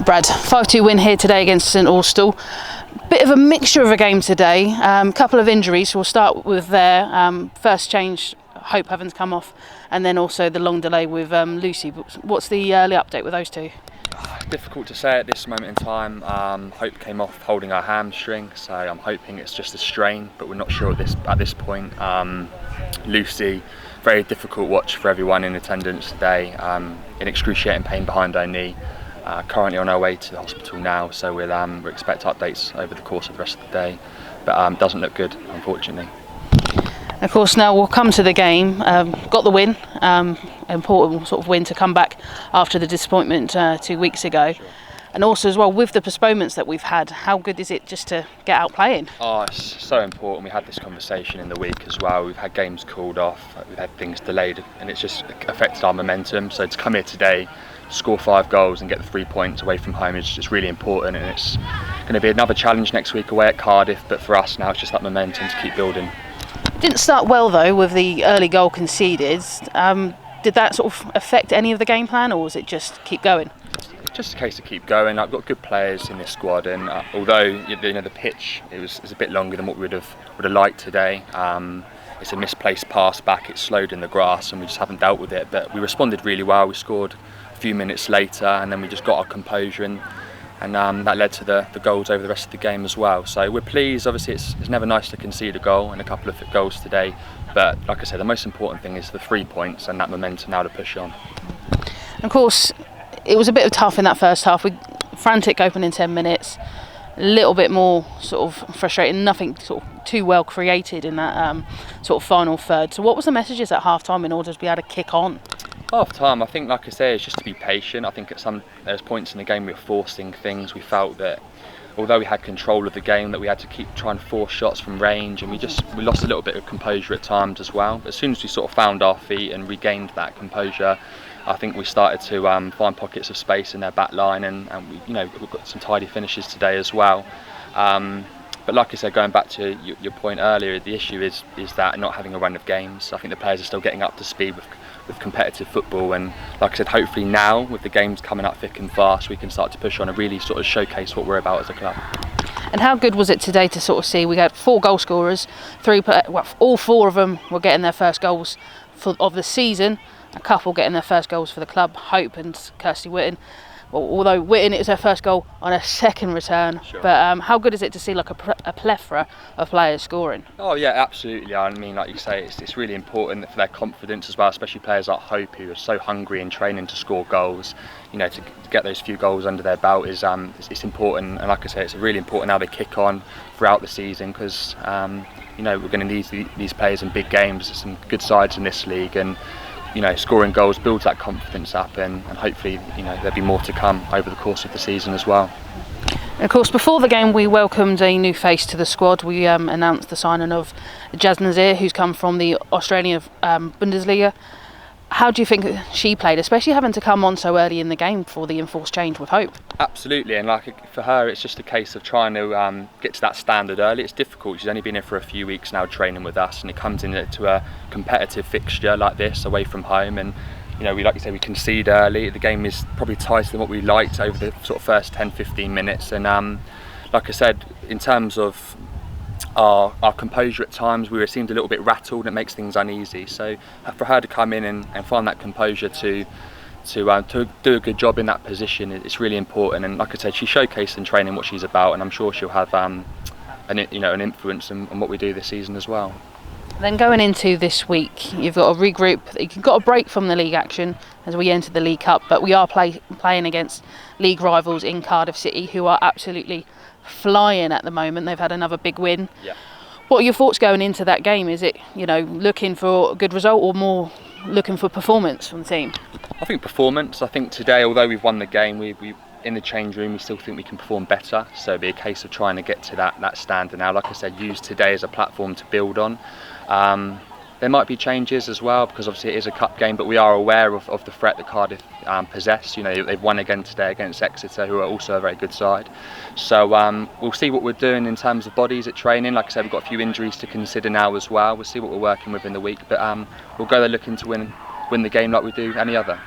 Brad, 5-2 win here today against St Austell. Bit of a mixture of a game today. Couple of injuries. We'll start with their first change, Hope having to come off, and then also the long delay with Lucy. What's the early update with those two? Difficult to say at this moment in time. Hope came off holding her hamstring, so I'm hoping it's just a strain, but we're not sure at this point. Lucy, very difficult watch for everyone in attendance today. In excruciating pain behind her knee. Currently on our way to the hospital now, so we'll expect updates over the course of the rest of the day, but doesn't look good, unfortunately. Of course, now we'll come to the game. Got the win, important sort of win to come back after the disappointment 2 weeks ago. Sure. And also as well, with the postponements that we've had, how good is it just to get out playing? Oh, it's so important. We had this conversation in the week as well. We've had games called off, we've had things delayed, and it's just affected our momentum. So to come here today, score 5 goals and get the 3 points away from home is just really important, and it's going to be another challenge next week away at Cardiff, but for us now it's just that momentum to keep building. Didn't start well though with the early goal conceded. Did that sort of affect any of the game plan, or was it just keep going? Just a case of keep going. I've got good players in this squad, and although the pitch it was a bit longer than what we would have liked today. It's a misplaced pass back, it's slowed in the grass, and we just haven't dealt with it, but we responded really well. We scored a few minutes later, and then we just got our composure, and that led to the goals over the rest of the game as well. So we're pleased. Obviously it's never nice to concede a goal, and a couple of goals today, but like I said, the most important thing is the 3 points and that momentum now to push on. Of course, it was a bit tough in that first half. We frantic opening 10 minutes, a little bit more sort of frustrating, nothing sort of too well created in that sort of final third. So what was the messages at half time in order to be able to kick on? Half time, I think, like I say, is just to be patient. I think there's points in the game we were forcing things. We felt that although we had control of the game, that we had to keep trying to force shots from range, and we lost a little bit of composure at times as well. But as soon as we sort of found our feet and regained that composure, I think we started to find pockets of space in their back line, and we've got some tidy finishes today as well. But like I said, going back to your point earlier, the issue is that not having a run of games. I think the players are still getting up to speed with competitive football, and like I said, hopefully now with the games coming up thick and fast, we can start to push on and really sort of showcase what we're about as a club. And how good was it today to sort of see we had 4 goal scorers, all 4 of them were getting their first goals of the season, a couple getting their first goals for the club, Hope and Kirsty Whitten. Well, although Whitten, it was her first goal on a second return. Sure. But how good is it to see like a plethora of players scoring? Oh yeah, absolutely. I mean, like you say, it's really important for their confidence as well, especially players like Hope, who are so hungry in training to score goals. To get those few goals under their belt is it's important, and like I say, it's really important how they kick on throughout the season, because we're going to need these players in big games. There's some good sides in this league, and scoring goals builds that confidence up, and hopefully there'll be more to come over the course of the season as well. Of course, before the game we welcomed a new face to the squad. We announced the signing of Jazz Nazir, who's come from the Australian Bundesliga. How do you think she played, especially having to come on so early in the game for the enforced change with Hope? Absolutely, and for her it's just a case of trying to get to that standard early. It's difficult. She's only been here for a few weeks now training with us, and it comes into a competitive fixture like this away from home, and we concede early. The game is probably tighter than what we liked over the sort of first 10-15 minutes, and like I said, in terms of our composure at times, we seemed a little bit rattled, and it makes things uneasy. So for her to come in and find that composure to do a good job in that position, it's really important. And like I said, she showcased in training what she's about, and I'm sure she'll have an influence on what we do this season as well. Then going into this week, you've got to regroup. You've got a break from the league action as we enter the League Cup, but we are playing against league rivals in Cardiff City, who are absolutely flying at the moment. They've had another big win. Yeah. What are your thoughts going into that game? Is it looking for a good result, or more looking for performance from the team? I think performance. I think today, although we've won the game, we in the change room we still think we can perform better. So it'll be a case of trying to get to that standard now. Like I said, use today as a platform to build on. There might be changes as well, because obviously it is a cup game, but we are aware of the threat that Cardiff possess. They've won again today against Exeter, who are also a very good side. So we'll see what we're doing in terms of bodies at training. Like I said, we've got a few injuries to consider now as well. We'll see what we're working with in the week, but we'll go there looking to win the game like we do any other.